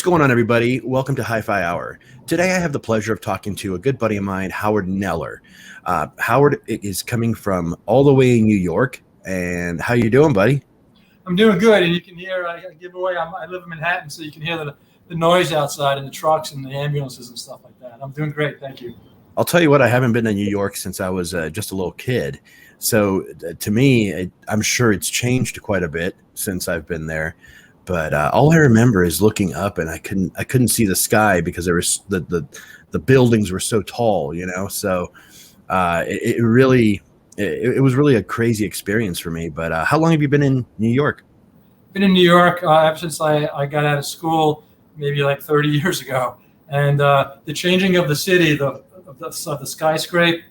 going on, everybody? Welcome to HiFi Hour. Today I have the pleasure of talking to a good buddy of mine, Howard Kneller. Howard is coming from all the way in New York. And how you doing, buddy? I'm doing good, and you can hear, I live in Manhattan, so you can hear the noise outside and the trucks and the ambulances and stuff like that. I'm doing great, thank you. I'll tell you what, I haven't been to New York since I was just a little kid. So to me, I'm sure it's changed quite a bit since I've been there. But all I remember is looking up, and I couldn't see the sky because there was the buildings were so tall, you know. So it was really a crazy experience for me. But how long have you been in New York? Been in New York ever since I got out of school, maybe like 30 years ago. And the changing of the city, the skyscraper,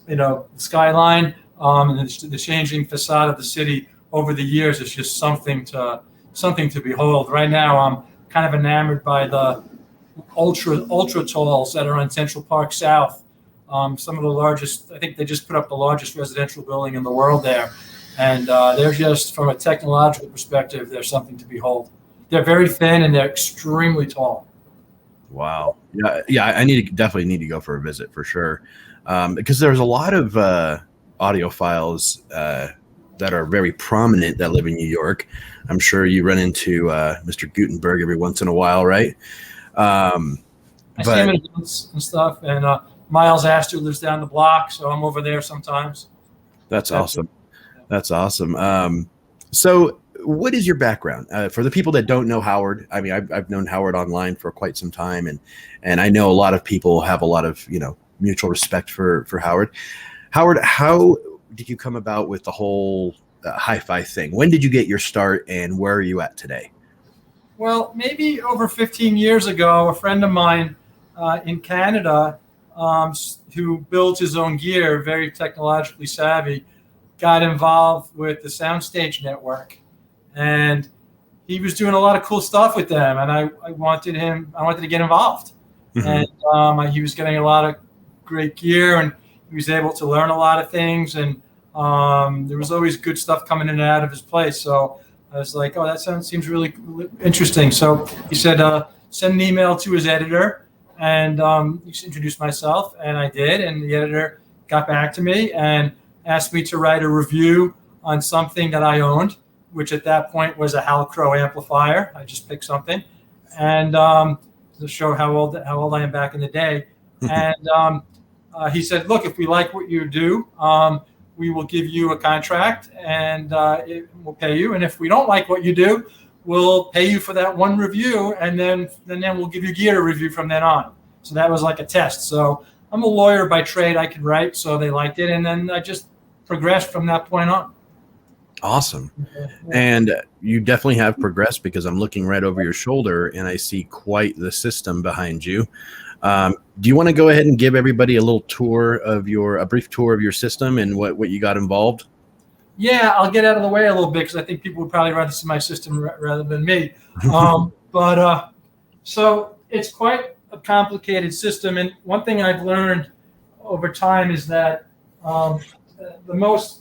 the skyline, and the changing facade of the city over the years is just something to behold. Right now, I'm kind of enamored by the ultra talls that are on Central Park South. Some of the largest, I think they just put up the largest residential building in the world there. And they're just, from a technological perspective, they're something to behold. They're very thin and they're extremely tall. Wow. Yeah. I definitely need to go for a visit for sure. Because there's a lot of audiophiles that are very prominent that live in New York. I'm sure you run into Mr. Gutenberg every once in a while, right? I see him at events and stuff, and Miles Astor lives down the block, so I'm over there sometimes. That's awesome. That's awesome. So what is your background? For the people that don't know Howard, I mean, I've known Howard online for quite some time, and I know a lot of people have a lot of, mutual respect for Howard. Howard, how did you come about with the whole hi-fi thing? When did you get your start, and where are you at today? Well, maybe over 15 years ago, a friend of mine in Canada who builds his own gear, very technologically savvy, got involved with the Soundstage network. And he was doing a lot of cool stuff with them, and I wanted to get involved. Mm-hmm. And he was getting a lot of great gear, and he was able to learn a lot of things, and there was always good stuff coming in and out of his place. So I was like, oh, that seems really interesting. So he said, send an email to his editor and introduce myself. And I did. And the editor got back to me and asked me to write a review on something that I owned, which at that point was a Halcro amplifier. I just picked something. And to show how old I am back in the day. And he said, look, if we like what you do, we will give you a contract and we'll pay you. And if we don't like what you do, we'll pay you for that one review. And then we'll give you gear to review from then on. So that was like a test. So I'm a lawyer by trade. I can write. So they liked it. And then I just progressed from that point on. Awesome. And you definitely have progressed, because I'm looking right over your shoulder and I see quite the system behind you. Do you want to go ahead and give everybody a brief tour of your system and what you got involved? Yeah, I'll get out of the way a little bit because I think people would probably rather see my system rather than me. So it's quite a complicated system. And one thing I've learned over time is that the most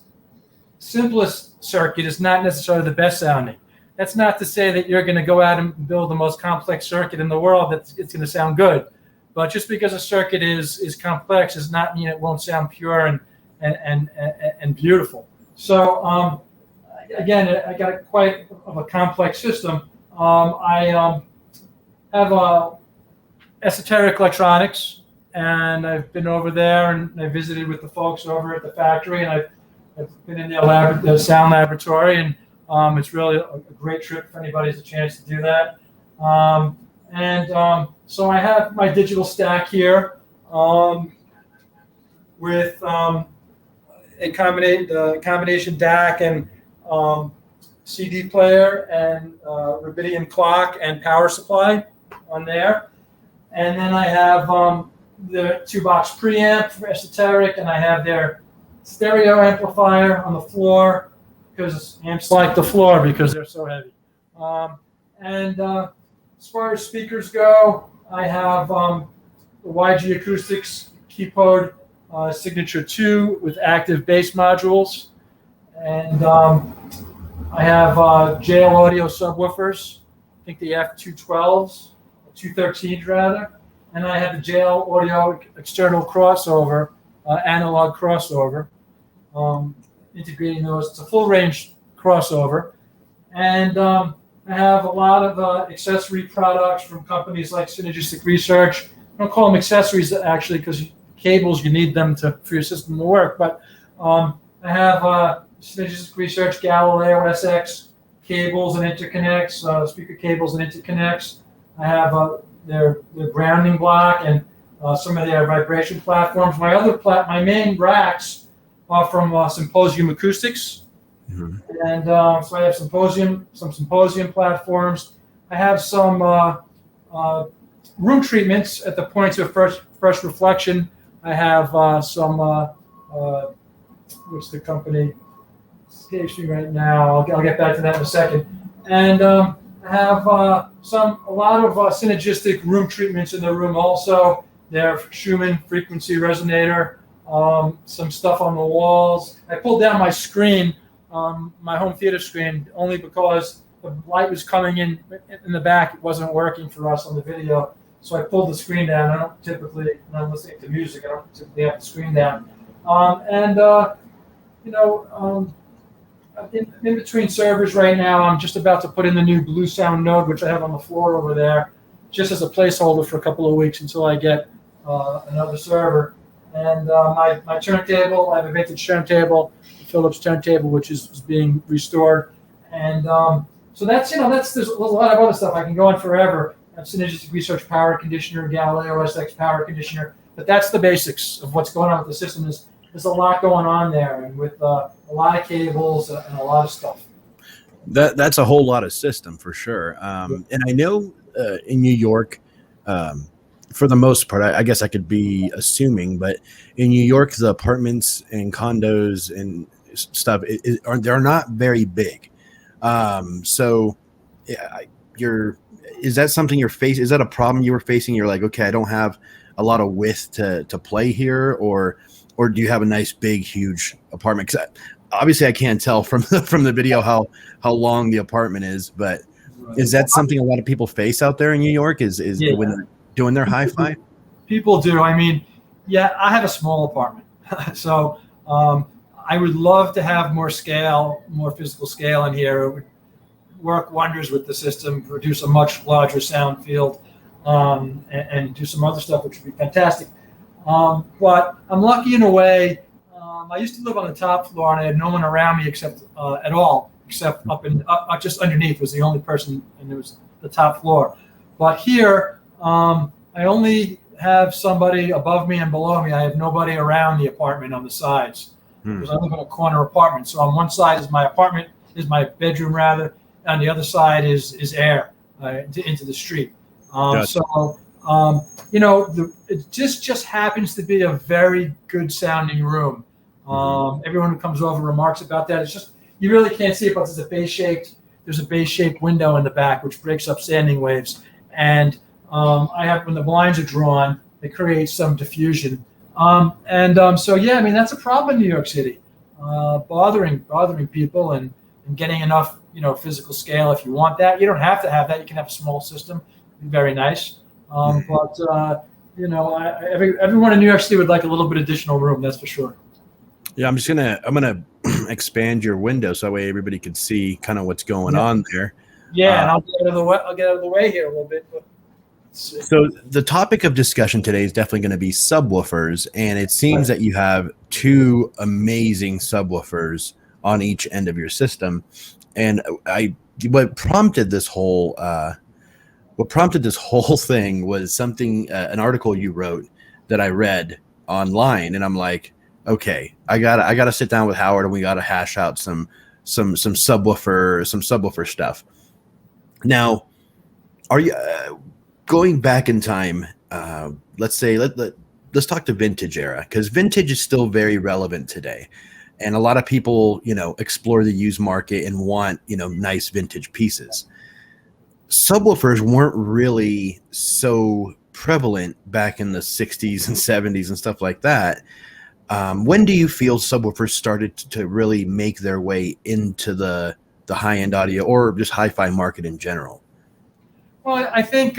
simplest circuit is not necessarily the best sounding. That's not to say that you're going to go out and build the most complex circuit in the world that it's going to sound good. But just because a circuit is complex does not mean it won't sound pure and beautiful. So again, I got quite of a complex system. I have Esoteric Electronics, and I've been over there and I visited with the folks over at the factory, and I've been in the sound laboratory, and it's really a great trip for anybody who has a chance to do that. So I have my digital stack here with a combination DAC and CD player and rubidium clock and power supply on there. And then I have the 2-box preamp for Esoteric, and I have their stereo amplifier on the floor because amps like the floor because they're so heavy. As far as speakers go, I have the YG Acoustics Keypode Signature 2 with active bass modules. And I have JL Audio subwoofers, I think the F212s. 213s rather, and I have the JL Audio external crossover, analog crossover, integrating those. It's a full range crossover, and I have a lot of accessory products from companies like Synergistic Research. I don't call them accessories actually, because cables, you need them for your system to work. But I have Synergistic Research Galileo SX cables and interconnects, speaker cables and interconnects. I have their grounding block and some of their vibration platforms. My main racks are from Symposium Acoustics. Mm-hmm. And so I have some Symposium platforms. I have some room treatments at the points of first reflection. I have some, what's the company? Escapes me right now. I'll get back to that in a second. And I have a lot of synergistic room treatments in the room also. They're Schumann frequency resonator, some stuff on the walls. I pulled down my screen, my home theater screen, only because the light was coming in the back. It wasn't working for us on the video. So I pulled the screen down. I don't typically, when I'm listening to music, I don't typically have the screen down. In between servers right now, I'm just about to put in the new Blue Sound node, which I have on the floor over there, just as a placeholder for a couple of weeks until I get another server. And my turntable, I have a vintage turntable, a Philips turntable, which is being restored. And so there's a lot of other stuff. I can go on forever. I have Synergistic Research power conditioner, Galileo SX power conditioner, but that's the basics of what's going on with the system. There's a lot going on there, and with a lot of cables and a lot of stuff. That's a whole lot of system for sure. And I know in New York, for the most part, I guess I could be assuming, but in New York, the apartments and condos and stuff they're not very big. So is that something you're facing? Is that a problem you were facing? You're like, okay, I don't have a lot of width to play here, or do you have a nice, big, huge apartment? Because obviously I can't tell from the video how long the apartment is, but is that something a lot of people face out there in New York? Is when they're doing their hi-fi? People do. I mean, yeah, I have a small apartment, so I would love to have more scale, more physical scale in here. It would work wonders with the system, produce a much larger sound field, and do some other stuff, which would be fantastic. But I'm lucky in a way. I used to live on the top floor, and I had no one around me except up in just underneath was the only person, and it was the top floor. But here, I only have somebody above me and below me. I have nobody around the apartment on the sides, because I live in a corner apartment. So on one side is my apartment, is my bedroom rather. On the other side is air into the street. Gotcha. It just happens to be a very good sounding room. Everyone who comes over remarks about that. It's just, you really can't see it, but there's a base-shaped window in the back which breaks up standing waves. And when the blinds are drawn, they create some diffusion. So that's a problem in New York City, bothering people and getting enough physical scale. If you want that, you don't have to have that. You can have a small system. It'd be very nice. Everyone in New York City would like a little bit additional room. That's for sure. Yeah, I'm gonna expand your window so that way everybody can see kind of what's going on there. Yeah, and I'll get out of the way here a little bit. But so the topic of discussion today is definitely going to be subwoofers, and it seems that you have two amazing subwoofers on each end of your system. And what prompted this whole thing was something, an article you wrote that I read online, and I'm like, okay, I gotta sit down with Howard, and we gotta hash out some subwoofer stuff. Now, are you going back in time? Let's talk to vintage era, because vintage is still very relevant today. And a lot of people, explore the used market and want, nice vintage pieces. Subwoofers weren't really so prevalent back in the 60s and 70s and stuff like that. When do you feel subwoofers started to really make their way into the high-end audio or just hi-fi market in general? Well, I think,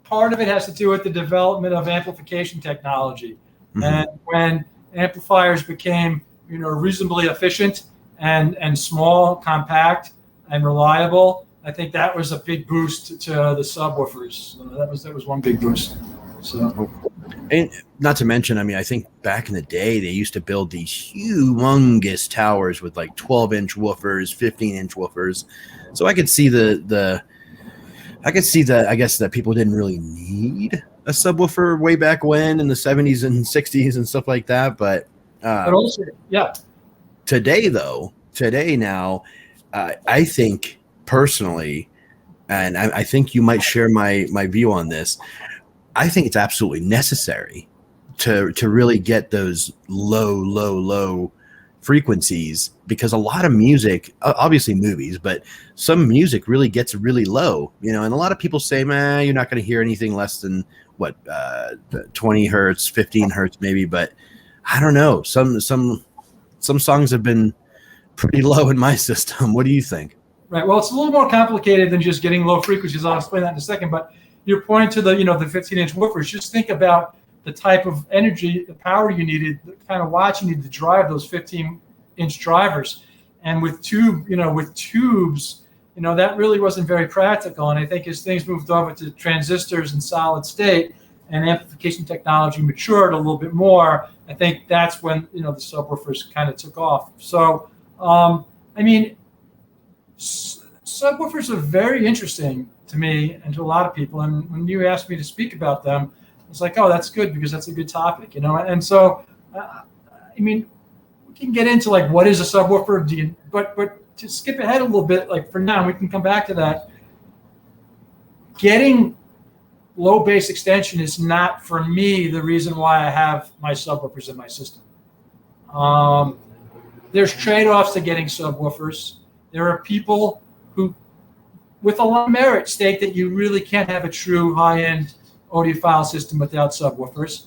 part of it has to do with the development of amplification technology. Mm-hmm. And when amplifiers became, reasonably efficient and small, compact, and reliable, I think that was a big boost to the subwoofers. That was one big boost. So, and not to mention, I think back in the day they used to build these humongous towers with like 12-inch woofers, 15-inch woofers. So I could see I guess that people didn't really need a subwoofer way back when in the 70s and 60s and stuff like that. But also, yeah. Today now, I think personally, and I think you might share my view on this, I think it's absolutely necessary to really get those low frequencies, because a lot of music, obviously movies, but some music really gets really low, and a lot of people say, man, you're not going to hear anything less than 20 hertz, 15 hertz maybe, but I don't know. Some songs have been pretty low in my system. What do you think? Right. Well, it's a little more complicated than just getting low frequencies. I'll explain that in a second, but you're pointing to the 15-inch woofers. Just think about the type of energy, the power you needed, the kind of watts you needed to drive those 15-inch drivers. And with tubes, that really wasn't very practical. And I think as things moved over to transistors and solid state and amplification technology matured a little bit more, I think that's when, the subwoofers kind of took off. So, subwoofers are very interesting to me and to a lot of people. And when you asked me to speak about them, it's like, oh, that's good, because that's a good topic, And so, we can get into like what is a subwoofer, but to skip ahead a little bit, like for now, we can come back to that. Getting low bass extension is not, for me, the reason why I have my subwoofers in my system. There's trade-offs to getting subwoofers. There are people who, with a lot of merit, state that you really can't have a true high-end audiophile system without subwoofers.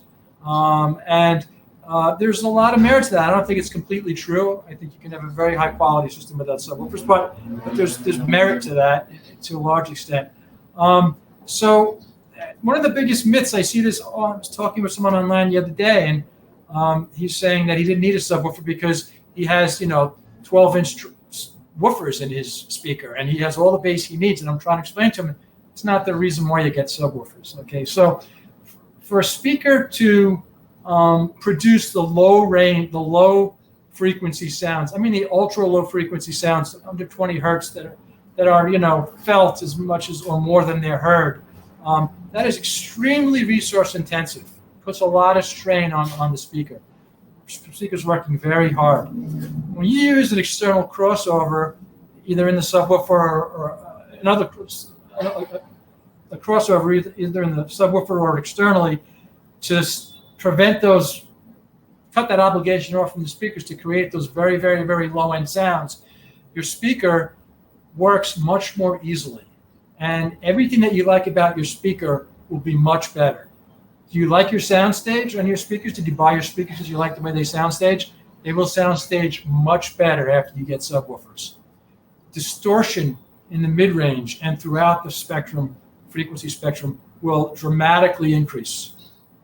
There's a lot of merit to that. I don't think it's completely true. I think you can have a very high-quality system without subwoofers, but there's merit to that to a large extent. So one of the biggest myths, I see this, I was talking with someone online the other day, and he's saying that he didn't need a subwoofer because he has, 12-inch woofers in his speaker, and he has all the bass he needs. And I'm trying to explain to him, it's not the reason why you get subwoofers. Okay, so for a speaker to produce the low frequency sounds, the ultra low frequency sounds under 20 hertz that are felt as much as or more than they're heard, that is extremely resource intensive. Puts a lot of strain on the speaker. Speaker's working very hard. When you use an external crossover, either in the subwoofer or another a crossover, either in the subwoofer or externally, to prevent cut that obligation off from the speakers to create those very, very, very low end sounds, your speaker works much more easily. And everything that you like about your speaker will be much better. Do you like your soundstage on your speakers? Did you buy your speakers because you like the way they soundstage? They will soundstage much better after you get subwoofers. Distortion in the mid-range and throughout the spectrum, frequency spectrum, will dramatically increase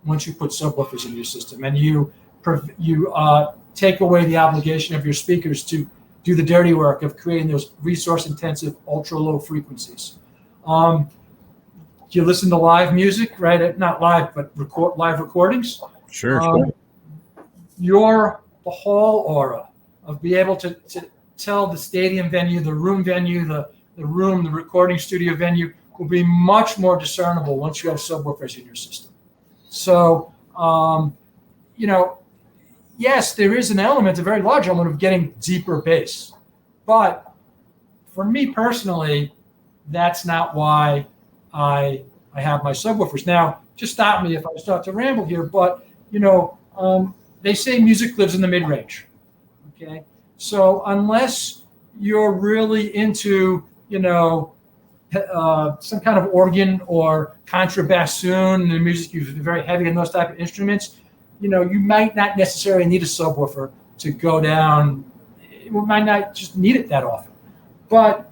once you put subwoofers in your system. And you take away the obligation of your speakers to do the dirty work of creating those resource-intensive, ultra-low frequencies. You listen to live music, right? Not live, but live recordings. Sure. The whole aura of being able to tell the stadium venue, the room venue, the recording studio venue will be much more discernible once you have subwoofers in your system. So, yes, there is an element, a very large element of getting deeper bass. But for me personally, that's not why I have my subwoofers. Now, just stop me if I start to ramble here, but, they say music lives in the mid-range, okay? So unless you're really into, some kind of organ or contrabassoon, and music is very heavy in those type of instruments, you might not necessarily need a subwoofer to go down. You might not just need it that often. But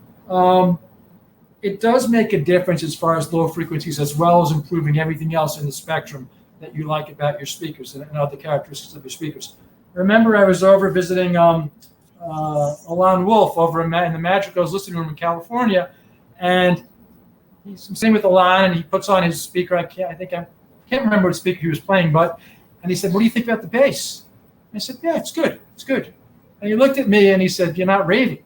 it does make a difference as far as low frequencies, as well as improving everything else in the spectrum that you like about your speakers and other characteristics of your speakers. Remember, I was over visiting Alon Wolf over in the Madrigal's listening room in California, and he's sitting with Alon, and he puts on his speaker. I can't remember what speaker he was playing, and he said, "What do you think about the bass?" And I said, "Yeah, it's good. It's good." And he looked at me and he said, "You're not raving."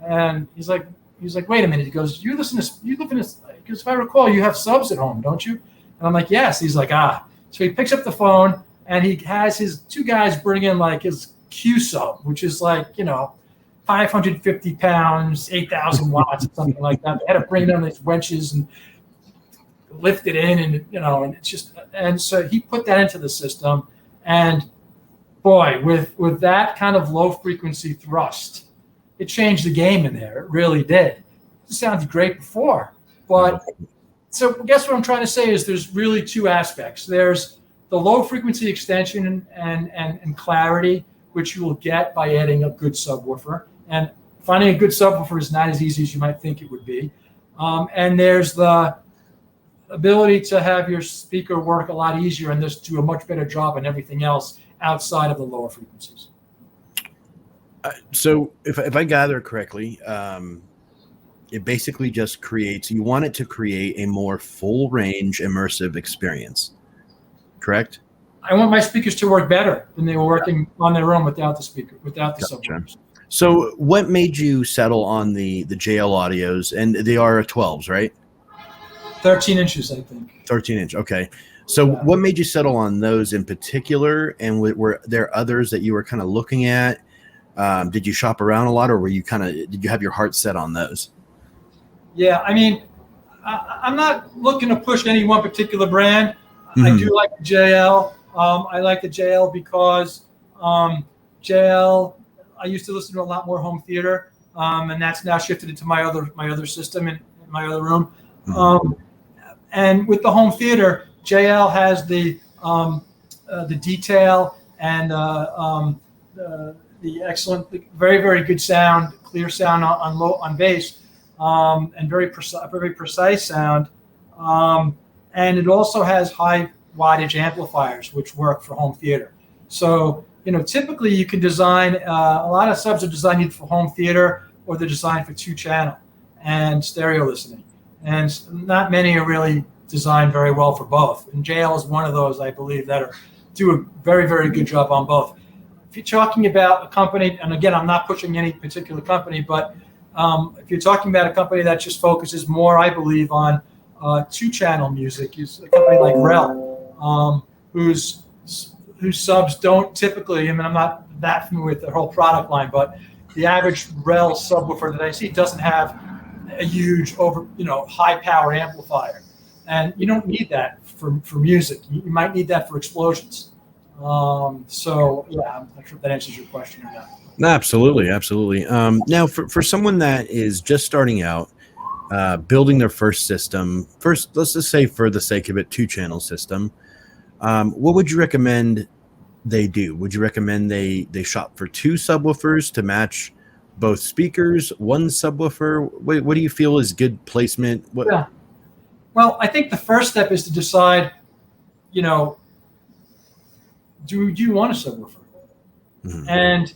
And he's like, "Wait a minute." He goes, "You live in this, because if I recall, you have subs at home, don't you?" And I'm like, "Yes." He's like, "Ah." So he picks up the phone and he has his two guys bring in like his Q sub, which is like, 550 pounds, 8,000 watts, or something like that. They had to bring in these winches and lift it in, and and it's just, and so he put that into the system, and boy, with that kind of low frequency thrust, it changed the game in there. It really did. It sounded great before, but so I guess what I'm trying to say is there's really two aspects. There's the low frequency extension and clarity, which you will get by adding a good subwoofer. And finding a good subwoofer is not as easy as you might think it would be. And there's the ability to have your speaker work a lot easier and just do a much better job on everything else outside of the lower frequencies. So if I gather correctly, it basically just you want it to create a more full range immersive experience, correct? I want my speakers to work better than they were working on their own without the subwoofers. So what made you settle on the JL audios, and they are 12s, right? 13 inches, I think. 13 inch. Okay. So what made you settle on those in particular? And were there others that you were kind of looking at? Did you shop around a lot, or did you have your heart set on those? Yeah, I mean, I'm not looking to push any one particular brand. Mm-hmm. I do like the JL. I like the JL because JL, I used to listen to a lot more home theater, and that's now shifted into my other system in my other room. Mm-hmm. And with the home theater, JL has the detail and the excellent, very, very good sound, clear sound on bass, and very precise sound. And it also has high wattage amplifiers, which work for home theater. So, typically you can design, a lot of subs are designed either for home theater or they're designed for 2-channel and stereo listening. And not many are really designed very well for both. And JL is one of those, I believe, that do a very, very good job on both. If you're talking about a company, and again, I'm not pushing any particular company, but if you're talking about a company that just focuses more, I believe, on 2-channel music, is a company like Rel, whose subs don't typically, I'm not that familiar with the whole product line, but the average Rel subwoofer that I see doesn't have a huge high power amplifier. And you don't need that for music. You might need that for explosions. So yeah, I'm not sure if that answers your question or not. No, absolutely. Now for someone that is just starting out, building their first system, let's just say for the sake of it, 2-channel system, what would you recommend they do? Would you recommend they shop for 2 subwoofers to match both speakers, 1 subwoofer? What do you feel is good placement? Yeah. Well, I think the first step is to decide, do you want a subwoofer? Mm-hmm. And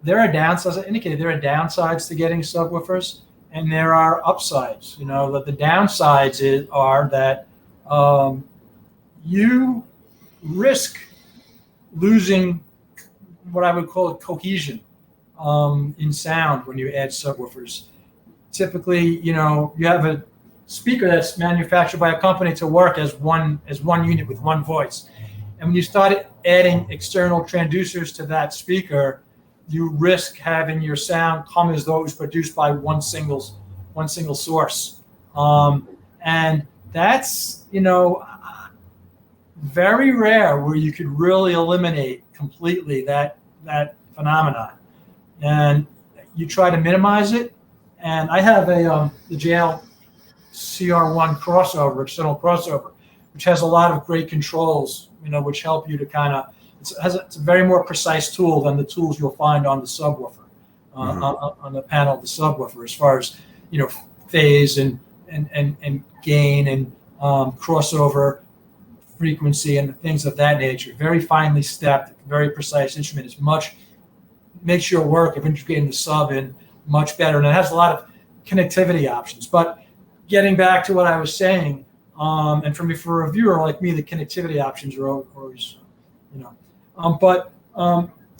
there are downsides. As I indicated, there are downsides to getting subwoofers, and there are upsides. The downsides are that you risk losing what I would call cohesion in sound when you add subwoofers. Typically, you have a speaker that's manufactured by a company to work as one unit with one voice. And when you start adding external transducers to that speaker, you risk having your sound come as though it was produced by one single source. And that's, very rare where you could really eliminate completely that phenomenon. And you try to minimize it. And I have the JL CR1 crossover, external crossover, which has a lot of great controls, which help you to kind of, it's a very more precise tool than the tools you'll find on the subwoofer, on the panel of the subwoofer, as far as, phase and gain and crossover frequency and things of that nature. Very finely stepped, very precise instrument. Makes your work of integrating the sub in much better, and it has a lot of connectivity options. But getting back to what I was saying, and for a reviewer like me, the connectivity options are always,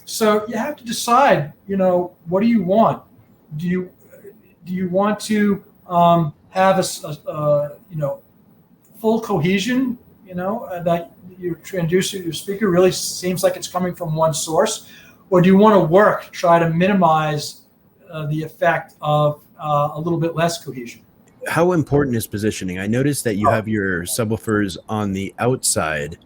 so you have to decide, what do you want? Do you want to have a full cohesion, that your transducer, your speaker really seems like it's coming from one source, or do you want to try to minimize the effect of a little bit less cohesion? How important is positioning? I noticed that you have your subwoofers on the outside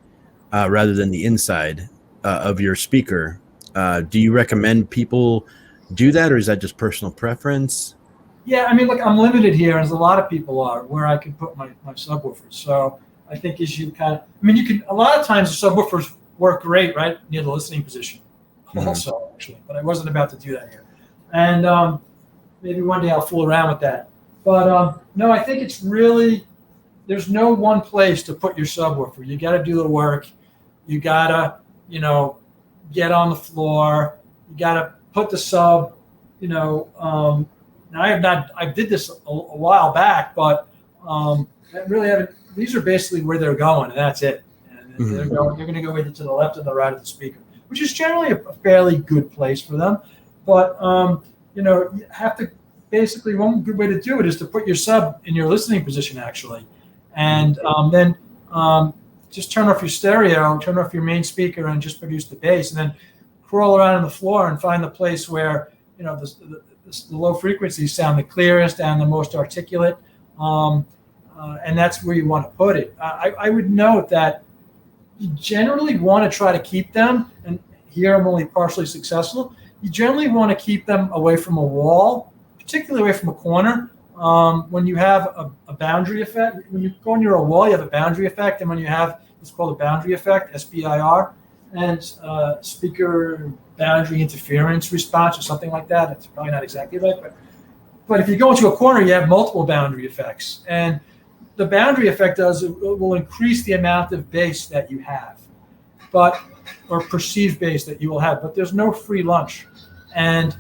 rather than the inside of your speaker. Do you recommend people do that, or is that just personal preference? Yeah, I mean, look, I'm limited here, as a lot of people are, where I can put my subwoofers. So I think as you a lot of times the subwoofers work great right near the listening position also, actually, but I wasn't about to do that here. And maybe one day I'll fool around with that. But no, I think it's really, there's no one place to put your subwoofer. You got to do the work. You got to, get on the floor. You got to put the sub, now I did this a while back, but I really haven't. These are basically where they're going, and that's it. And they're going to go either to the left or the right of the speaker, which is generally a fairly good place for them. But you have to basically, one good way to do it is to put your sub in your listening position, actually, and then just turn off your stereo, turn off your main speaker, and just produce the bass, and then crawl around on the floor and find the place where the low frequencies sound the clearest and the most articulate, and that's where you want to put it. I would note that you generally want to try to keep them, and here I'm only partially successful. You generally want to keep them away from a wall, particularly away from a corner. When you have a boundary effect, when you go near a wall, you have a boundary effect, and when you have, it's called a boundary effect, SBIR, and speaker boundary interference response or something like that. It's probably not exactly right, but if you go into a corner, you have multiple boundary effects, and the boundary effect will increase the amount of bass that you have, or perceived bass that you will have, but there's no free lunch, and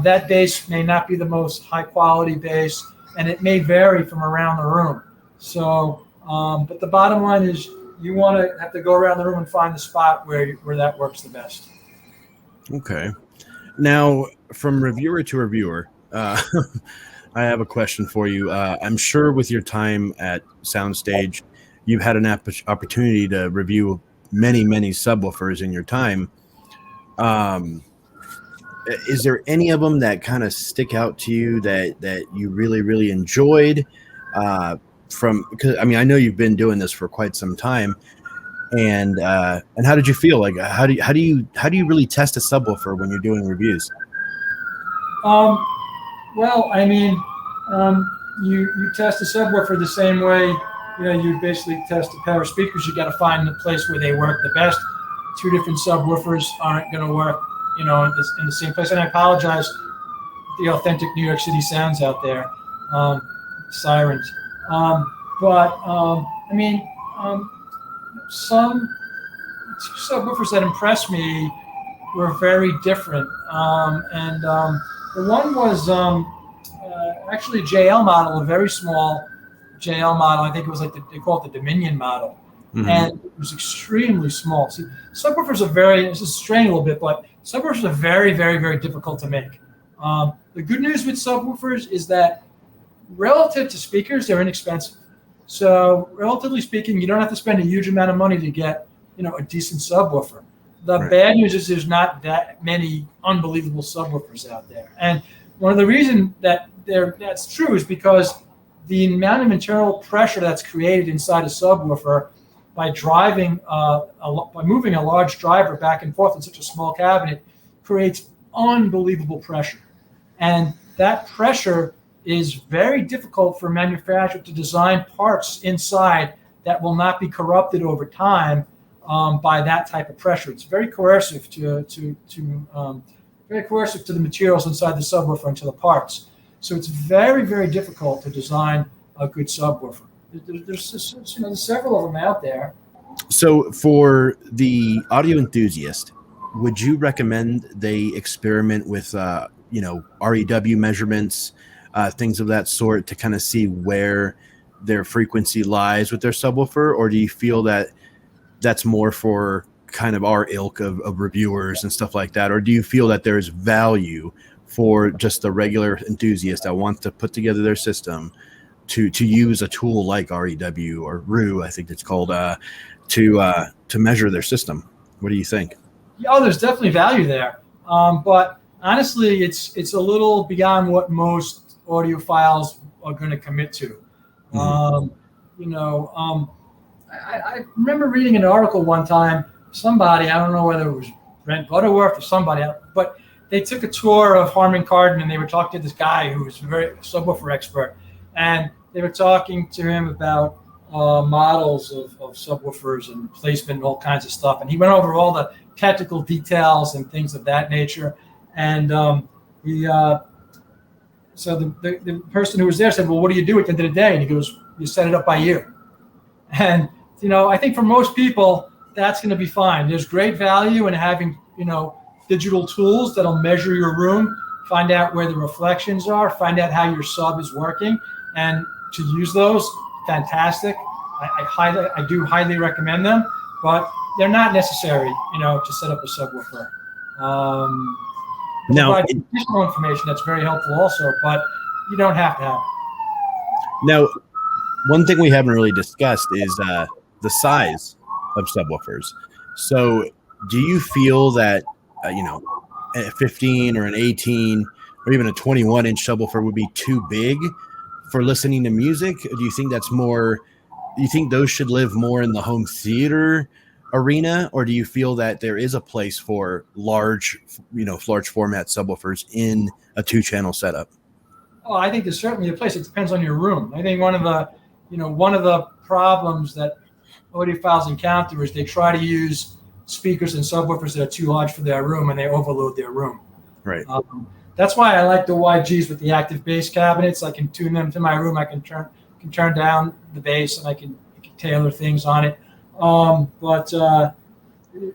that bass may not be the most high quality bass, and it may vary from around the room. So, but the bottom line is you want to have to go around the room and find the spot where that works the best. Okay. Now, from reviewer to reviewer, I have a question for you. I'm sure with your time at Soundstage, you've had an opportunity to review many, many subwoofers in your time. Is there any of them that kind of stick out to you that you really, really enjoyed? Because I know you've been doing this for quite some time, and how did you feel? Like, how do you really test a subwoofer when you're doing reviews? Well, you test a subwoofer the same way. You basically test a pair of speakers. You got to find the place where they work the best. Two different subwoofers aren't going to work, in the same place. And I apologize, the authentic New York City sounds out there, sirens. Some subwoofers that impressed me were very different. The one was actually a JL model, a very small JL model. I think it was they call it the Dominion model. Mm-hmm. And it was extremely small. See, subwoofers are this is straying a little bit, but subwoofers are very, very, very difficult to make. The good news with subwoofers is that relative to speakers, they're inexpensive. So relatively speaking, you don't have to spend a huge amount of money to get, a decent subwoofer. The bad news is there's not that many unbelievable subwoofers out there. And one of the reasons that's true is because the amount of internal pressure that's created inside a subwoofer by moving a large driver back and forth in such a small cabinet creates unbelievable pressure. And that pressure is very difficult for a manufacturer to design parts inside that will not be corrupted over time by that type of pressure. It's very coercive to the materials inside the subwoofer and to the parts. So it's very, very difficult to design a good subwoofer. There's several of them out there. So for the audio enthusiast, would you recommend they experiment with, REW measurements, things of that sort to kind of see where their frequency lies with their subwoofer? Or do you feel that that's more for kind of our ilk of reviewers and stuff like that? Or do you feel that there's value for just the regular enthusiast that wants to put together their system to use a tool like REW or RU, I think it's called, to measure their system? What do you think? Oh, there's definitely value there. But honestly, it's a little beyond what most audiophiles are going to commit to. I remember reading an article one time, somebody, I don't know whether it was Brent Butterworth or somebody, but they took a tour of Harman Kardon and they were talking to this guy who was a very subwoofer expert. And they were talking to him about models of subwoofers and placement and all kinds of stuff. And he went over all the technical details and things of that nature. And so the person who was there said, well, what do you do at the end of the day? And he goes, you set it up by ear. And, I think for most people, that's going to be fine. There's great value in having, digital tools that'll measure your room, find out where the reflections are, find out how your sub is working, and to use those, fantastic. I do highly recommend them, but they're not necessary, to set up a subwoofer. Now, additional information that's very helpful also, but you don't have to have it. Now, one thing we haven't really discussed is the size of subwoofers. So do you feel that, a 15 or an 18 or even a 21-inch subwoofer would be too big for listening to music? Do you think that's more, do you think those should live more in the home theater arena? Or do you feel that there is a place for large format subwoofers in a 2-channel setup? Oh, I think there's certainly a place. It depends on your room. I think one of the problems that audiophiles encounter is they try to use speakers and subwoofers that are too large for their room and they overload their room. Right. That's why I like the YGs with the active bass cabinets. I can tune them to my room. I can turn down the bass and I can tailor things on it. But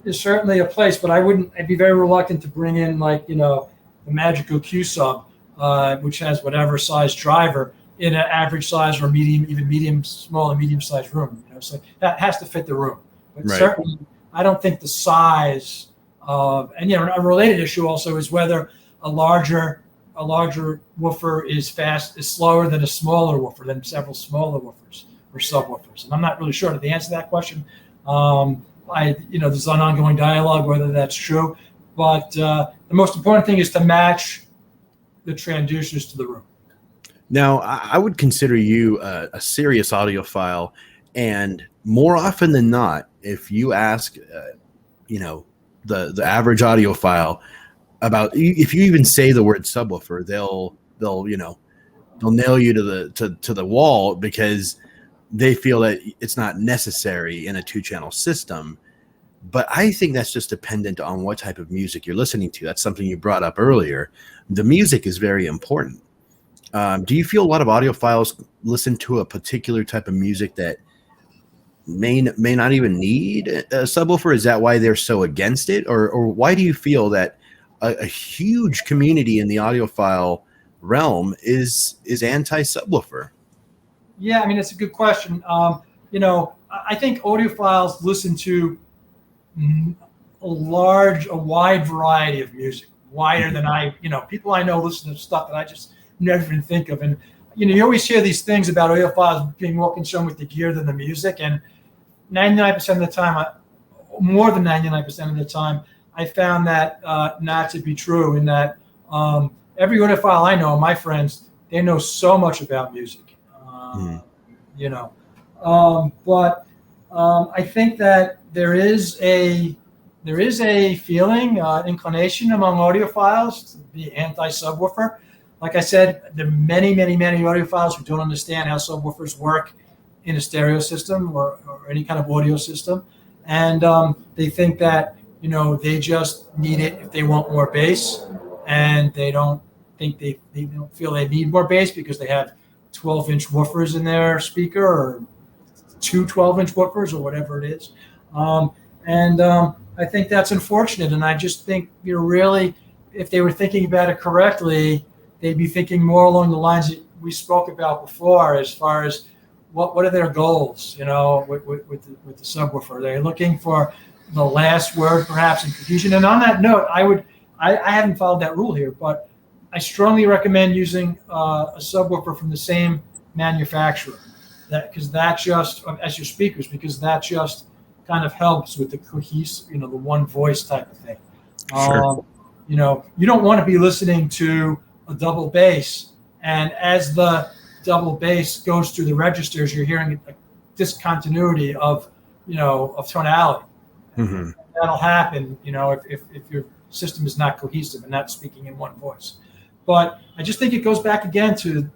there's certainly a place, but I'd be very reluctant to bring in the Magical Q sub, which has whatever size driver in an average size or small and medium sized room. So that has to fit the room. But right. Certainly, I don't think the size of, and a related issue also is whether a larger woofer is slower than a smaller woofer, than several smaller woofers or subwoofers. And I'm not really sure the answer to that question. There's an ongoing dialogue whether that's true, but the most important thing is to match the transducers to the room. Now, I would consider you a serious audiophile, and more often than not, if you ask, the average audiophile about, if you even say the word subwoofer, they'll nail you to the wall because they feel that it's not necessary in a 2-channel system. But I think that's just dependent on what type of music you're listening to. That's something you brought up earlier. The music is very important. Do you feel a lot of audiophiles listen to a particular type of music that may not even need a subwoofer? Is that why they're so against it? Or why do you feel that a huge community in the audiophile realm is anti-subwoofer? Yeah, it's a good question. I think audiophiles listen to a wide variety of music, wider than people I know listen to stuff that I just never even think of. And, you always hear these things about audiophiles being more concerned with the gear than the music. And 99% of the time, more than 99% of the time, I found that not to be true, in that every audiophile I know, my friends, they know so much about music. But I think that there is a feeling, inclination among audiophiles to be anti-subwoofer. Like I said, there are many, many, many audiophiles who don't understand how subwoofers work in a stereo system or any kind of audio system, and they think that they just need it if they want more bass, and they don't think they don't feel they need more bass because they have 12-inch woofers in their speaker, or two 12-inch woofers, or whatever it is. I think that's unfortunate. And I just think, really, if they were thinking about it correctly, they'd be thinking more along the lines that we spoke about before, as far as what are their goals, with the subwoofer. They're looking for the last word, perhaps, in cohesion. And on that note, I haven't followed that rule here, but I strongly recommend using a subwoofer from the same manufacturer, because that just, as your speakers, because that just kind of helps with the the one voice type of thing. Sure. You don't want to be listening to a double bass, and as the double bass goes through the registers, you're hearing a discontinuity of tonality. Mm-hmm. That'll happen, if your system is not cohesive and not speaking in one voice. But I just think it goes back again to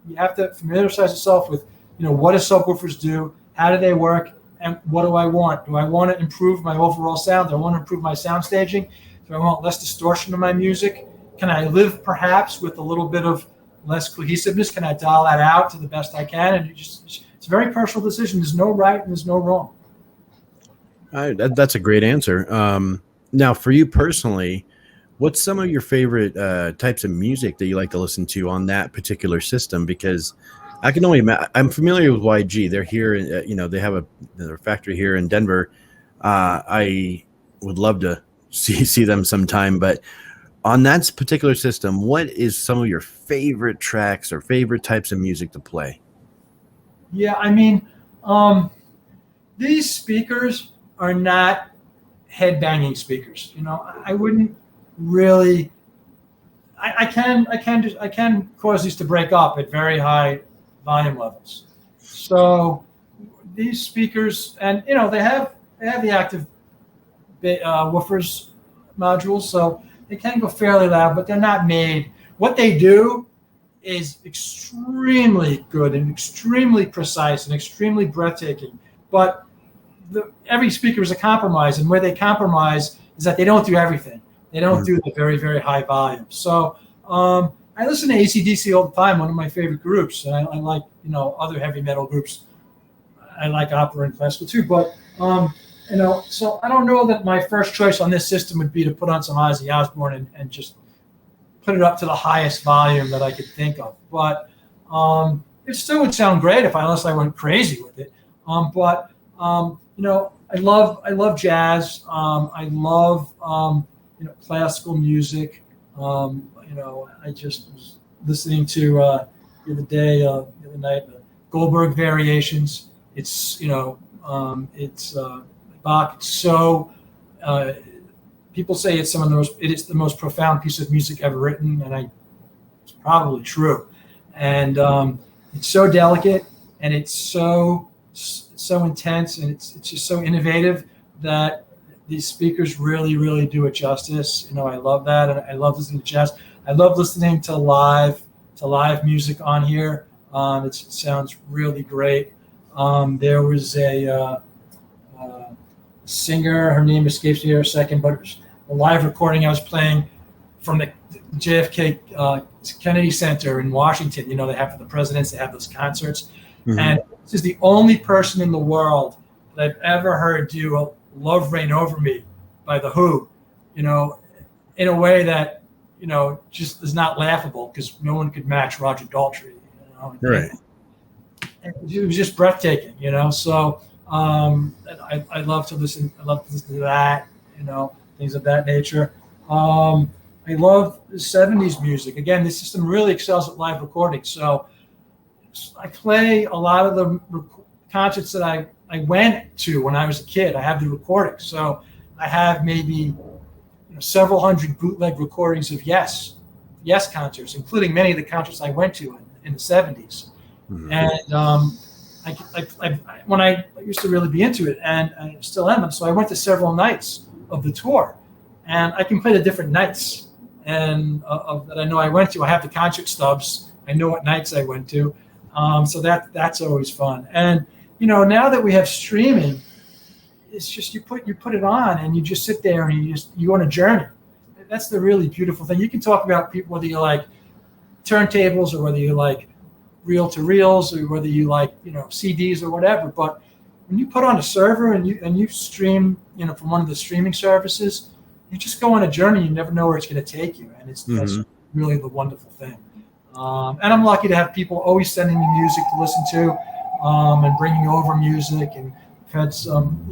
you have to familiarize yourself with what do subwoofers do, how do they work, and what do I want? Do I want to improve my overall sound? Do I want to improve my sound staging? Do I want less distortion in my music? Can I live perhaps with a little bit of less cohesiveness? Can I dial that out to the best I can? And it's a very personal decision. There's no right and there's no wrong. That's a great answer. Now, for you personally, what's some of your favorite types of music that you like to listen to on that particular system? Because I can only imagine. I'm familiar with YG. They're here. They have their factory here in Denver. I would love to see them sometime. But on that particular system, what is some of your favorite tracks or favorite types of music to play? Yeah, these speakers are not headbanging speakers. I wouldn't really. I can cause these to break up at very high volume levels. So these speakers, and they have the active woofers modules, so they can go fairly loud, but they're not made. What they do is extremely good and extremely precise and extremely breathtaking. But every speaker is a compromise, and where they compromise is that they don't do everything. They don't do the very, very high volume. So I listen to AC/DC all the time, one of my favorite groups. And I like, other heavy metal groups. I like opera and classical too. But, so I don't know that my first choice on this system would be to put on some Ozzy Osbourne and just put it up to the highest volume that I could think of. But it still would sound great unless I went crazy with it. I love jazz. I love, classical music. I just was listening to the other night, the Goldberg Variations. It's Bach. It's so people say it's it is the most profound piece of music ever written, and it's probably true. And it's so delicate, and it's so intense, and it's just so innovative that these speakers really, really do it justice. I love that, and I love listening to jazz. I love listening to live music on here. It sounds really great. There was a singer, her name escapes me for a second, but it was a live recording I was playing from the JFK Kennedy Center in Washington. They have for the presidents, they have those concerts. Mm-hmm. And this is the only person in the world that I've ever heard do a Love Reign Over Me by The Who, in a way that, just is not laughable, because no one could match Roger Daltrey. Right. And it was just breathtaking, So I love to listen. I love to listen to that, things of that nature. I love the 70s music. Again, this system really excels at live recording. So I play a lot of the concerts that I went to when I was a kid. I have the recordings. So I have maybe several hundred bootleg recordings of Yes concerts, including many of the concerts I went to in the 70s. Mm-hmm. And when I used to really be into it, and I still am, so I went to several nights of the tour, and I can play the different nights and that I know I went to. I have the concert stubs. I know what nights I went to. So that's always fun. And now that we have streaming, it's just you put it on and you just sit there and you go on a journey. that's the really beautiful thing. You can talk about people, whether you like turntables or whether you like reel to reels or whether you like, CDs or whatever. But when you put on a server and you stream, from one of the streaming services, you just go on a journey. You never know where it's going to take you, and that's really the wonderful thing. And I'm lucky to have people always sending me music to listen to, and bringing over music, and I've had some,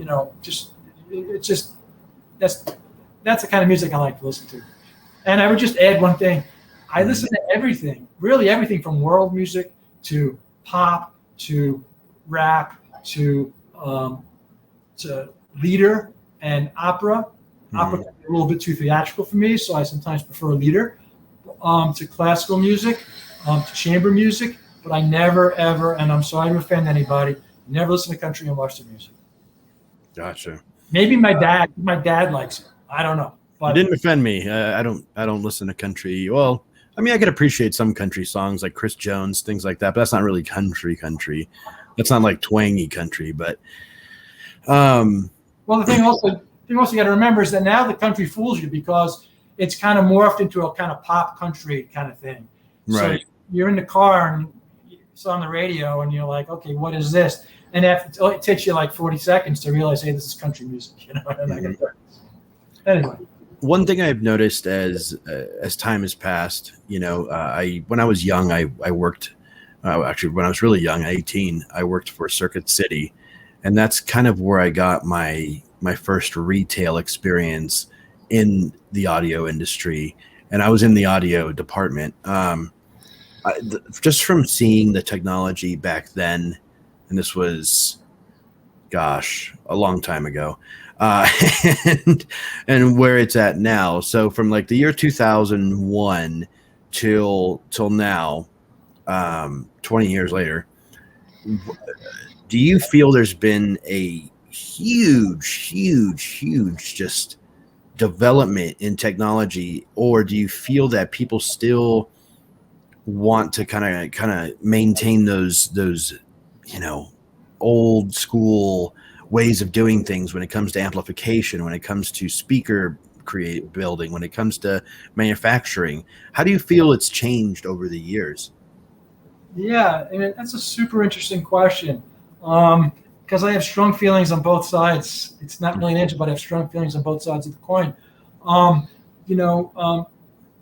that's the kind of music I like to listen to. And I would just add one thing. I listen to everything, really everything from world music to pop to rap to lieder and opera. Opera can be a little bit too theatrical for me, so I sometimes prefer lieder. To classical music, to chamber music, but I never ever, and I'm sorry to offend anybody, never listen to country and western music. Gotcha. Maybe my dad likes it. I don't know. But it didn't offend me. I don't listen to country. Well, I mean, I can appreciate some country songs like Chris Jones, things like that, but that's not really country. That's not like twangy country, but well, the thing also you got to remember is that now the country fools you because it's kind of morphed into a kind of pop country kind of thing. Right. So you're in the car and it's on the radio and you're like, okay, what is this? And after it takes you like 40 seconds to realize, hey, this is country music, Anyway. One thing I've noticed as time has passed, when I was young, I worked, actually when I was really young, 18, I worked for Circuit City, and that's kind of where I got my first retail experience in the audio industry, and I was in the audio department. Just from seeing the technology back then, and this was, a long time ago, and where it's at now. So from like the year 2001 till now, 20 years later, do you feel there's been a huge just development in technology, or do you feel that people still want to kind of maintain those old school ways of doing things when it comes to amplification, when it comes to speaker building, when it comes to manufacturing? How do you feel it's changed over the years? Yeah, I mean, that's a super interesting question, because I have strong feelings on both sides. It's not really an answer, but I have strong feelings on both sides of the coin.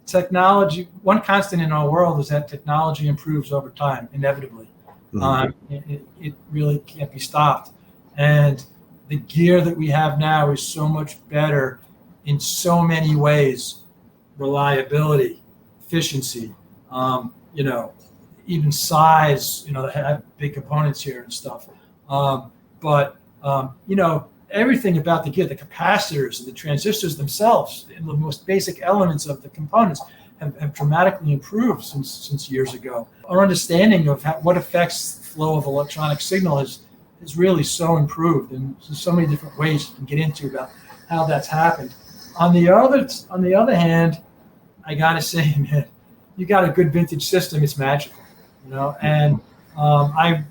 Technology, one constant in our world is that technology improves over time, inevitably. It really can't be stopped. And the gear that we have now is so much better in so many ways: reliability, efficiency, even size, they have big components here and stuff. But everything about the gear, the capacitors and the transistors themselves, and the most basic elements of the components have dramatically improved since years ago. Our understanding of what affects the flow of electronic signal is really so improved, and there's so many different ways you can get into about how that's happened. On the other hand, I gotta say, man, you got a good vintage system, it's magical, And I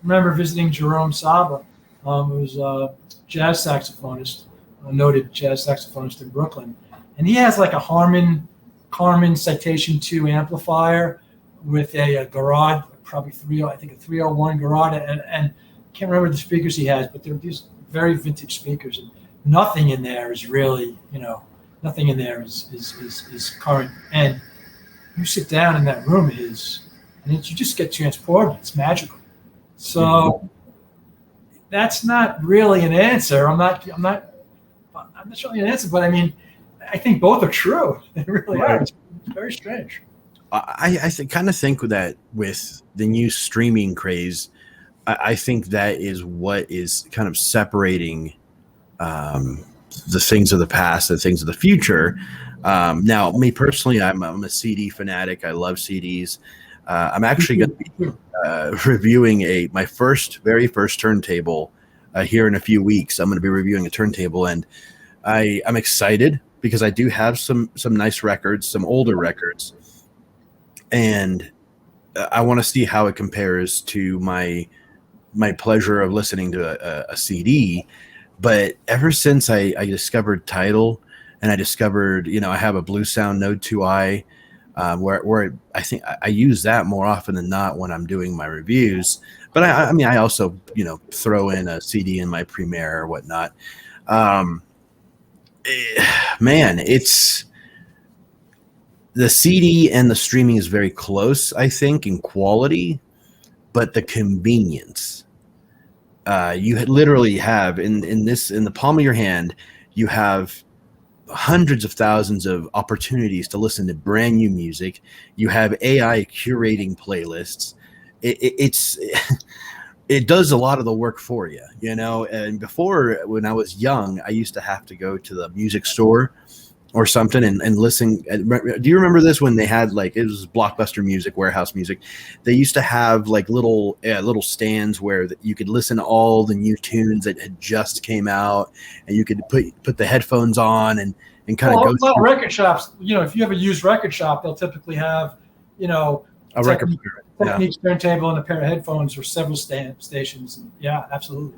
remember visiting Jerome Saba, who was a jazz saxophonist, a noted jazz saxophonist in Brooklyn, and he has like a Harman Citation 2 amplifier with a Garage, probably a 301 Garage, and I can't remember the speakers he has, but they're these very vintage speakers, and nothing in there is really, nothing in there is current. And you sit down in that room, and you just get transported. It's magical. So that's not really an answer. I'm not showing you an answer, but I mean, I think both are true. They really are. It's very strange. I kind of think that with the new streaming craze, I think that is what is kind of separating the things of the past, the things of the future. Now, me personally, I'm a CD fanatic. I love CDs. I'm actually going to be reviewing my very first turntable here in a few weeks. I'm going to be reviewing a turntable, and I'm excited because I do have some nice records, some older records, and I want to see how it compares to my pleasure of listening to a CD. But ever since I discovered Tidal, and I discovered, I have a Blue Sound Node 2i, where I think I use that more often than not when I'm doing my reviews. But I mean, I also, throw in a CD in my Premiere or whatnot. Man, it's the CD and the streaming is very close, I think, in quality, but the convenience. You literally have in the palm of your hand, you have hundreds of thousands of opportunities to listen to brand new music. You have AI curating playlists. It does a lot of the work for you, And before, when I was young, I used to have to go to the music store or something and listen. Do you remember this when they had it was Blockbuster Music, Warehouse Music? They used to have little stands where you could listen to all the new tunes that had just came out, and you could put the headphones on and kind of go. A lot of record shops, if you have a used record shop, they'll typically have, a record player, Techniques turntable and a pair of headphones for several stations. And yeah, absolutely.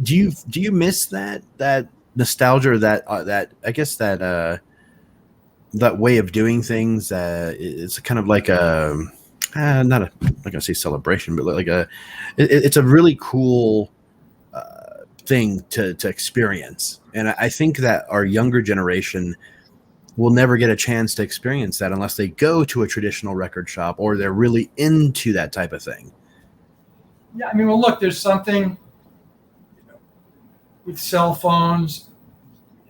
Do you miss that nostalgia, or that I guess that way of doing things? It's kind of like I'm not gonna say celebration, but it's a really cool thing to experience. And I think that our younger generation will never get a chance to experience that unless they go to a traditional record shop or they're really into that type of thing. Yeah, I mean, well, look, there's something with cell phones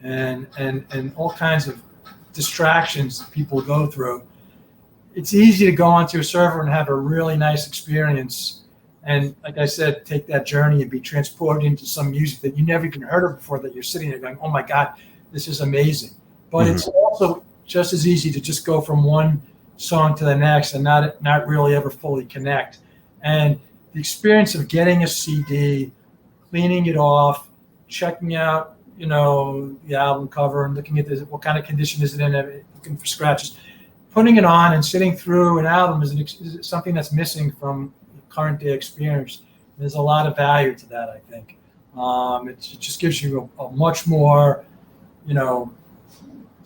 and all kinds of distractions that people go through. It's easy to go onto a server and have a really nice experience. And like I said, take that journey and be transported into some music that you never even heard of before, that you're sitting there going, oh my God, this is amazing. But it's also just as easy to just go from one song to the next and not really ever fully connect. And the experience of getting a CD, cleaning it off, checking out, the album cover and looking at what kind of condition is it in, looking for scratches, putting it on and sitting through an album is something that's missing from current day experience. There's a lot of value to that, I think. It just gives you a much more,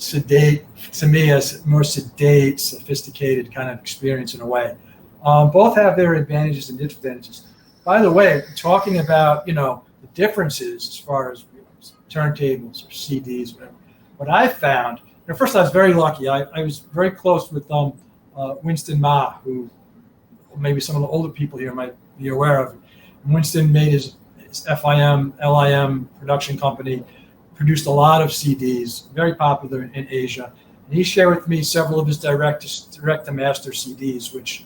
sedate, to me, a more sedate, sophisticated kind of experience in a way. Both have their advantages and disadvantages. By the way, talking about, the differences as far as turntables or CDs, whatever, what I found, first I was very lucky. I was very close with Winston Ma, who maybe some of the older people here might be aware of. Winston made his FIM, LIM production company, produced a lot of CDs, very popular in Asia. And he shared with me several of his direct to master CDs, which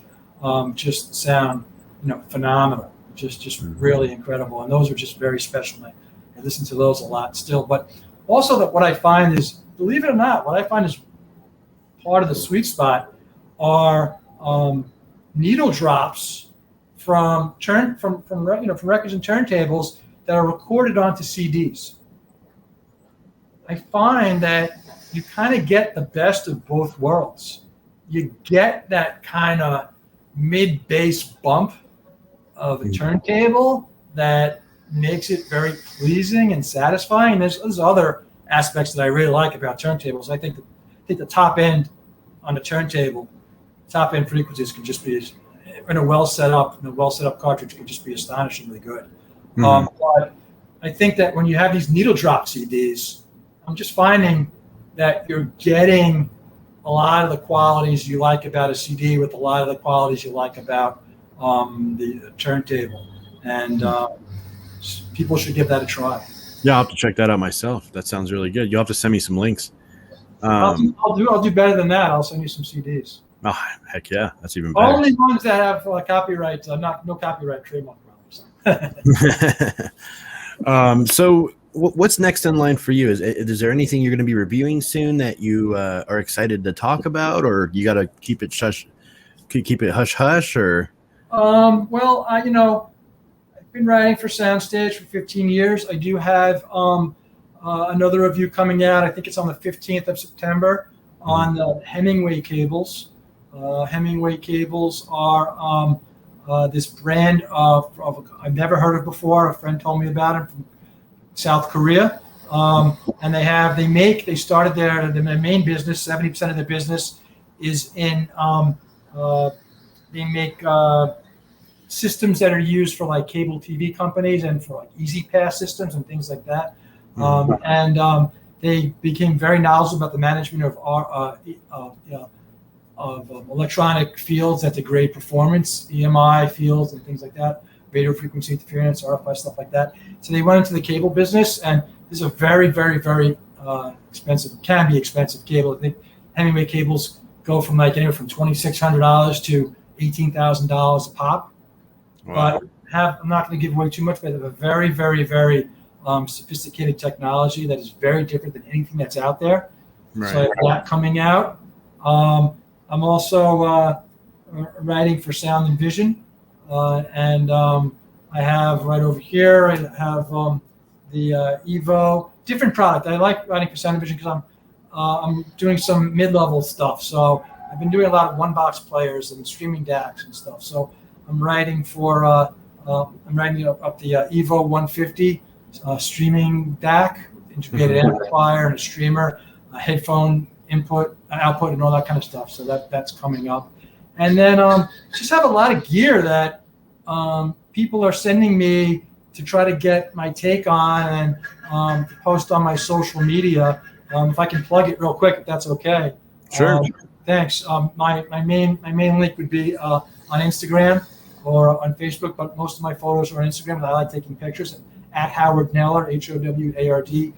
just sound, phenomenal, just really incredible. And those are just very special. I listen to those a lot still. But also what I find is, believe it or not, what I find is part of the sweet spot are needle drops from records and turntables that are recorded onto CDs. I find that you kind of get the best of both worlds. You get that kind of mid-bass bump of a turntable that makes it very pleasing and satisfying. There's other aspects that I really like about turntables. I think the top end on a turntable, top end frequencies can just be, in a well set up cartridge, can just be astonishingly good. But I think that when you have these needle drop CDs, I'm just finding that you're getting a lot of the qualities you like about a CD with a lot of the qualities you like about the turntable. And people should give that a try. Yeah, I'll have to check that out myself. That sounds really good. You'll have to send me some links. I'll do better than that. I'll send you some CDs. Oh, heck yeah. That's even better. Only ones that have copyright, no copyright trademark problems. So what's next in line for you? Is there anything you're going to be reviewing soon that you are excited to talk about, or you got to keep it hush hush, or? Well, I've been writing for Soundstage for 15 years. I do have another review coming out. I think it's on the 15th of September on the Hemingway cables. Hemingway cables are this brand of I've never heard of before. A friend told me about it from South Korea. And they started their main business. 70% of their business is in they make systems that are used for like cable TV companies and for like Easy Pass systems and things like that. They became very knowledgeable about the management of electronic fields that degrade performance, EMI fields and things like that, radio frequency interference, RFI, stuff like that. So they went into the cable business, and this is a very, very, very expensive, can be expensive cable. I think Hemingway cables go from like anywhere from $2,600 to $18,000 a pop. Wow. But I'm not going to give away too much, but they have a very, very, very sophisticated technology that is very different than anything that's out there. Right. So I have that coming out. I'm also writing for Sound and Vision, and I have right over here. I have the Evo, different product. I like writing for Sound and Vision because I'm doing some mid-level stuff. So I've been doing a lot of one-box players and streaming DACs and stuff. So I'm writing for up the Evo 150 streaming DAC, integrated amplifier and a streamer, a headphone input, output, and all that kind of stuff. So that's coming up. And then just have a lot of gear that people are sending me to try to get my take on and to post on my social media. If I can plug it real quick, if that's okay. Sure. Thanks. My main link would be on Instagram or on Facebook, but most of my photos are on Instagram. And I like taking pictures at Howard Kneller, HowardKneller.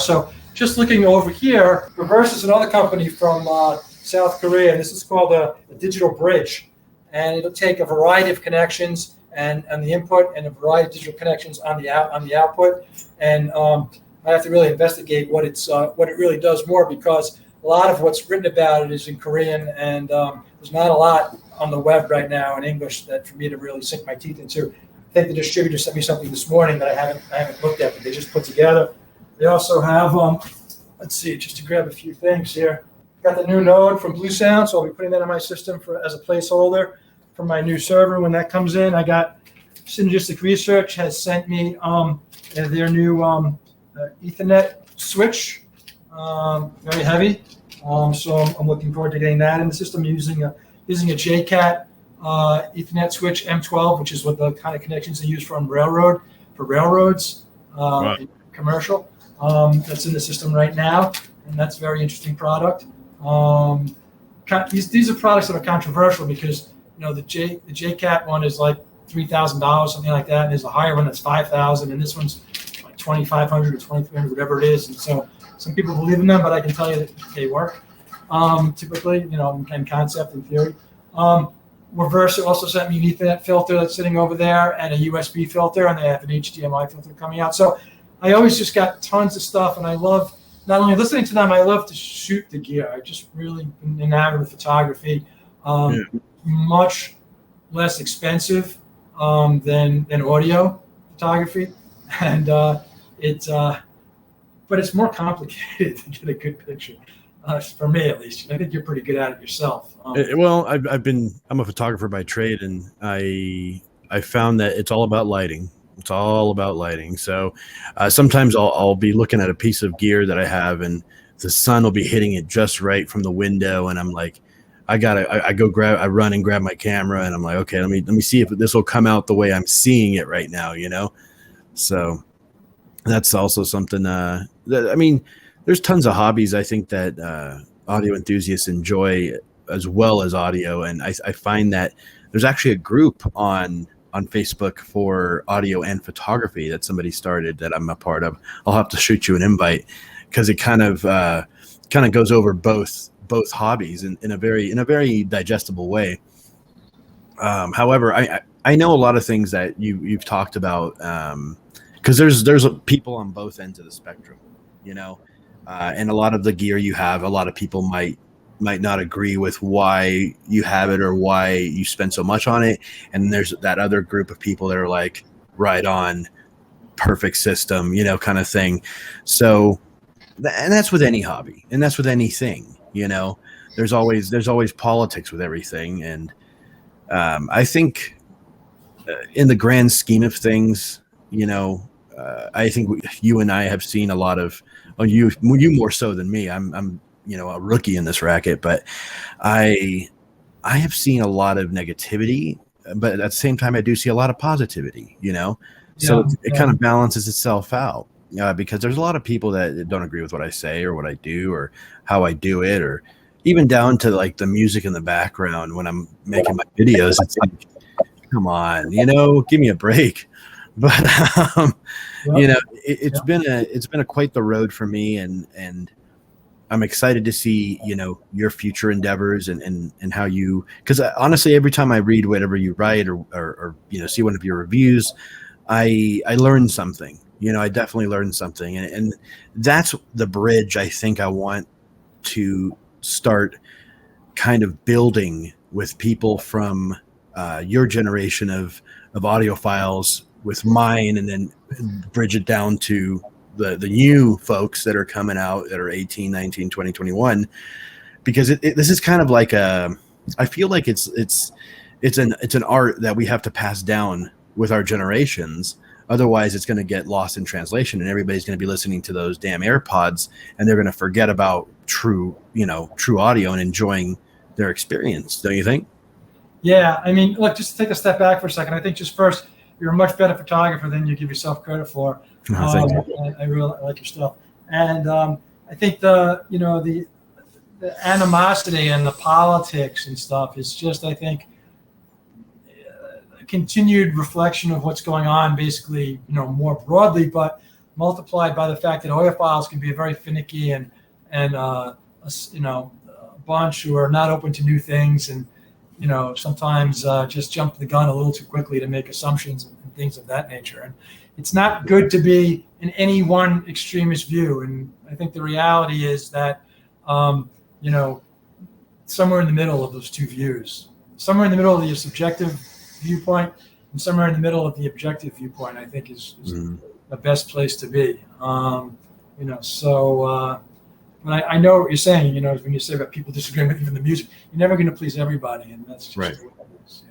So just looking over here, Reverse is another company from South Korea. This is called a digital bridge, and it'll take a variety of connections and the input and a variety of digital connections on the output. And I have to really investigate what it really does more, because a lot of what's written about it is in Korean, and there's not a lot on the web right now in English that for me to really sink my teeth into. I think the distributor sent me something this morning that I haven't looked at, but they just put together. They also have, let's see, just to grab a few things here. Got the new node from Blue Sound, so I'll be putting that on my system as a placeholder for my new server when that comes in. I got Synergistic Research has sent me their new Ethernet switch, very heavy. So I'm looking forward to getting that in the system using a JCAT Ethernet switch M12, which is what the kind of connections they use for railroads, commercial. That's in the system right now, and that's a very interesting product. These are products that are controversial because the JCAT one is like $3,000, something like that, and there's a higher one that's $5,000, and this one's like $2,500 or $2,300, whatever it is. And so some people believe in them, but I can tell you that they work. Typically, in concept and theory. Reverse also sent me an Ethernet filter that's sitting over there and a USB filter, and they have an HDMI filter coming out. So I always just got tons of stuff, and I love not only listening to them, I love to shoot the gear. I just really been enamored with photography. Much less expensive than audio photography, and but it's more complicated to get a good picture. For me, at least. I think you're pretty good at it yourself. Well, I'm a photographer by trade, and I found that it's all about lighting. It's all about lighting. So sometimes I'll be looking at a piece of gear that I have, and the sun will be hitting it just right from the window, and I'm like, I run and grab my camera, and I'm like, okay, let me see if this will come out the way I'm seeing it right now, So that's also something there's tons of hobbies I think that audio enthusiasts enjoy as well as audio, and I find that there's actually a group on Facebook for audio and photography that somebody started that I'm a part of. I'll have to shoot you an invite because it kind of goes over both hobbies in a very digestible way. However, I know a lot of things that you've talked about because there's people on both ends of the spectrum, and a lot of the gear you have, a lot of people might not agree with why you have it or why you spend so much on it. And there's that other group of people that are like, right on, perfect system, kind of thing. So, and that's with any hobby, and that's with anything, there's always politics with everything. And I think in the grand scheme of things, I think you and I have seen a lot of, you more so than me. I'm a rookie in this racket, but I have seen a lot of negativity, but at the same time, I do see a lot of positivity, so it kind of balances itself out, because there's a lot of people that don't agree with what I say or what I do or how I do it, or even down to like the music in the background when I'm making my videos. It's like, come on, give me a break. But it's been a quite the road for me, and I'm excited to see your future endeavors and how you, because honestly, every time I read whatever you write or see one of your reviews, I learn something. I definitely learned something, and that's the bridge I think I want to start kind of building with people from your generation of audiophiles with mine, and then bridge it down to the new folks that are coming out that are 18, 19, 20, 21, because this is kind of like I feel like it's an art that we have to pass down with our generations. Otherwise it's going to get lost in translation, and everybody's going to be listening to those damn AirPods, and they're going to forget about true audio and enjoying their experience. Don't you think? Yeah. I mean, look, just to take a step back for a second, I think just first, you're a much better photographer than you give yourself credit for. I really like your stuff, and I think the animosity and the politics and stuff is just, I think, a continued reflection of what's going on, basically, more broadly, but multiplied by the fact that audiophiles can be very finicky and a bunch who are not open to new things, and sometimes just jump the gun a little too quickly to make assumptions and things of that nature. And it's not good to be in any one extremist view. And I think the reality is that, somewhere in the middle of those two views, somewhere in the middle of the subjective viewpoint and somewhere in the middle of the objective viewpoint, I think is the best place to be. But I know what you're saying, when you say about people disagreeing with even the music, you're never going to please everybody, and that's just right. What it is,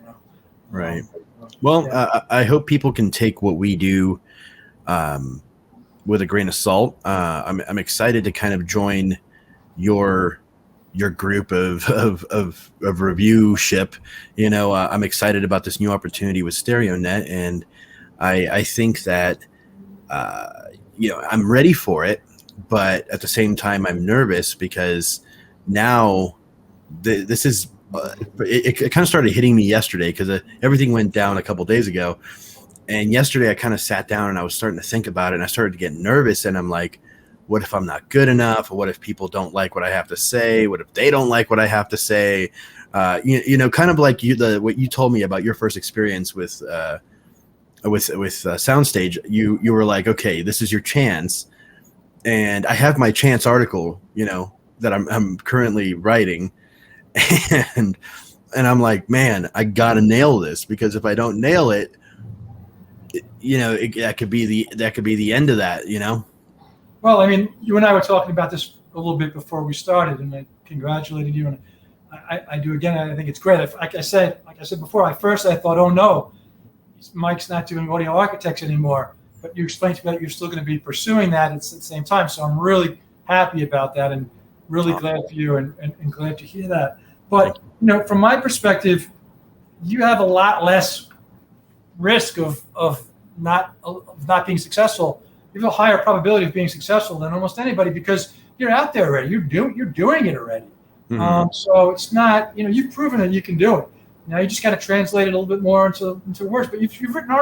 Right. Well, yeah. I hope people can take what we do with a grain of salt. I'm excited to kind of join your group of review ship. I'm excited about this new opportunity with StereoNet, and I think that I'm ready for it. But at the same time, I'm nervous because now this is it kind of started hitting me yesterday, because everything went down a couple of days ago. And yesterday I kind of sat down and I was starting to think about it, and I started to get nervous. And I'm like, what if I'm not good enough? Or what if people don't like what I have to say? What if they don't like what I have to say? Kind of like what you told me about your first experience with Soundstage. You were like, okay, this is your chance. And I have my chance article, that I'm currently writing, and I'm like, man, I gotta nail this, because if I don't nail it, that could be the end of that, Well, I mean, you and I were talking about this a little bit before we started, and I congratulated you, and I do again. I think it's great. Like I said before, at first I thought, oh no, Mike's not doing audio architects anymore. But you explained to me that you're still going to be pursuing that at the same time. So I'm really happy about that, and really glad for you, and glad to hear that. But, from my perspective, you have a lot less risk of not being successful. You have a higher probability of being successful than almost anybody, because you're out there already. You're doing it already. Mm-hmm. So it's not, you've proven that you can do it. Now you just got to translate it a little bit more into words. But you've written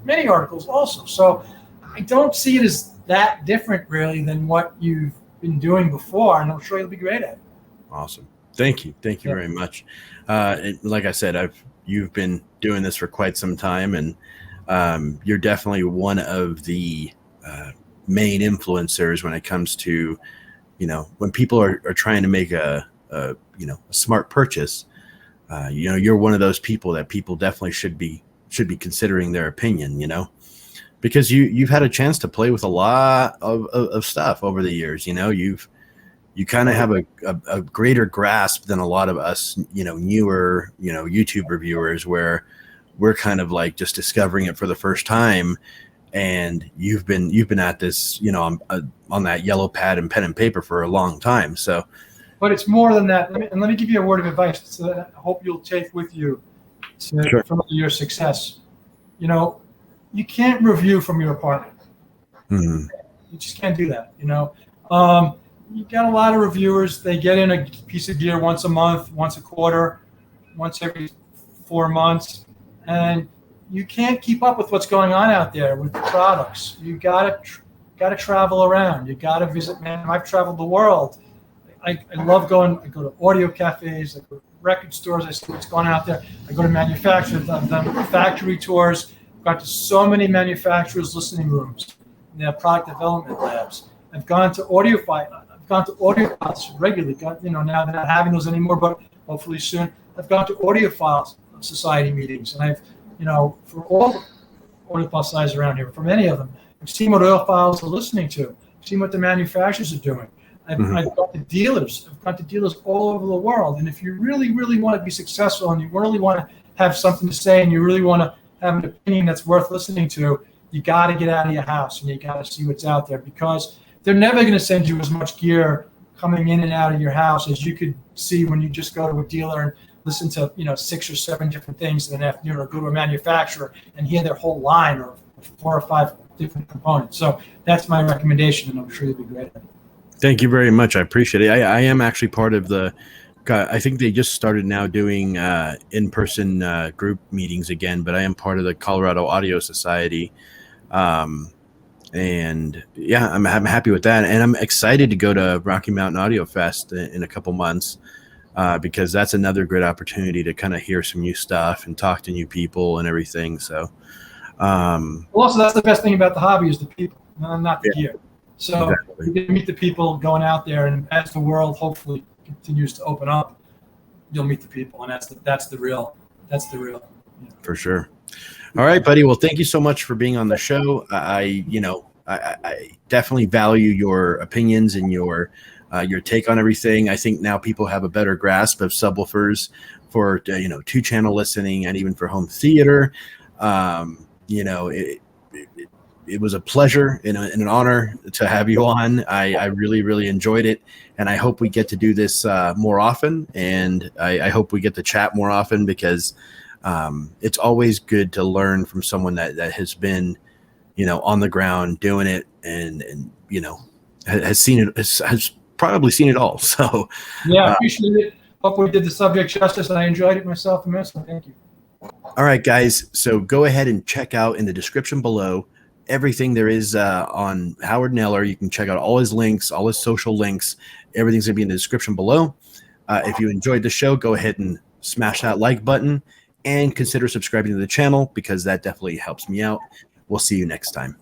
many articles also. So I don't see it as that different really than what you've been doing before, and I'm sure you'll be great at it. Awesome. Thank you very much. Like I said, you've been doing this for quite some time, and you're definitely one of the main influencers when it comes to, when people are trying to make a smart purchase. You're one of those people that people definitely should be considering their opinion, because you've had a chance to play with a lot of stuff over the years. You kind of have a greater grasp than a lot of us, newer, YouTube reviewers, where we're kind of like just discovering it for the first time. and you've been at this, on that yellow pad and pen and paper for a long time. So, but it's more than that. Let me give you a word of advice that I hope you'll take with you to Sure. further your success. You can't review from your apartment. Mm-hmm. You just can't do that. You got a lot of reviewers. They get in a piece of gear once a month, once a quarter, once every 4 months, and you can't keep up with what's going on out there with the products. You gotta travel around. You gotta visit. Man, I've traveled the world. I love going. I go to audio cafes. I go to record stores. I see what's going on out there. I go to manufacturers. I've done factory tours. I've gone to so many manufacturers' listening rooms. They have product development labs. I've gone to audiophiles regularly. Now they're not having those anymore, but hopefully soon. I've gone to audiophiles society meetings, and I've, for all the audiophile societies around here, for many of them, I've seen what audiophiles are listening to. I've seen what the manufacturers are doing. I've gone to dealers. I've gone to dealers all over the world. And if you really, really want to be successful, and you really want to have something to say, and you really want to have an opinion that's worth listening to, you got to get out of your house and you got to see what's out there, because they're never going to send you as much gear coming in and out of your house as you could see when you just go to a dealer and listen to 6 or 7 different things in an afternoon, or go to a manufacturer and hear their whole line or 4 or 5 different components. So that's my recommendation, and I'm sure you'll be great at it. Thank you very much. I appreciate it. I am actually part of I think they just started now doing in-person group meetings again, but I am part of the Colorado Audio Society. And yeah, I'm happy with that. And I'm excited to go to Rocky Mountain Audio Fest in a couple months, because that's another great opportunity to kind of hear some new stuff and talk to new people and everything. So, also, that's the best thing about the hobby is the people, not the gear. So exactly. You get to meet the people going out there, and as the world hopefully continues to open up, you'll meet the people, and that's the real. For sure. All right, buddy. Well, thank you so much for being on the show. I definitely value your opinions and your take on everything. I think now people have a better grasp of subwoofers for 2-channel listening and even for home theater. It was a pleasure and an honor to have you on. I really, really enjoyed it. And I hope we get to do this more often. And I hope we get to chat more often, because it's always good to learn from someone that has been, on the ground doing it and has seen it, has probably seen it all. So yeah, I appreciate it. Hope we did the subject justice, and I enjoyed it myself immensely. Thank you. All right, guys. So go ahead and check out in the description below everything there is on Howard Kneller. You can check out all his links, all his social links. Everything's going to be in the description below. If you enjoyed the show, go ahead and smash that like button and consider subscribing to the channel, because that definitely helps me out. We'll see you next time.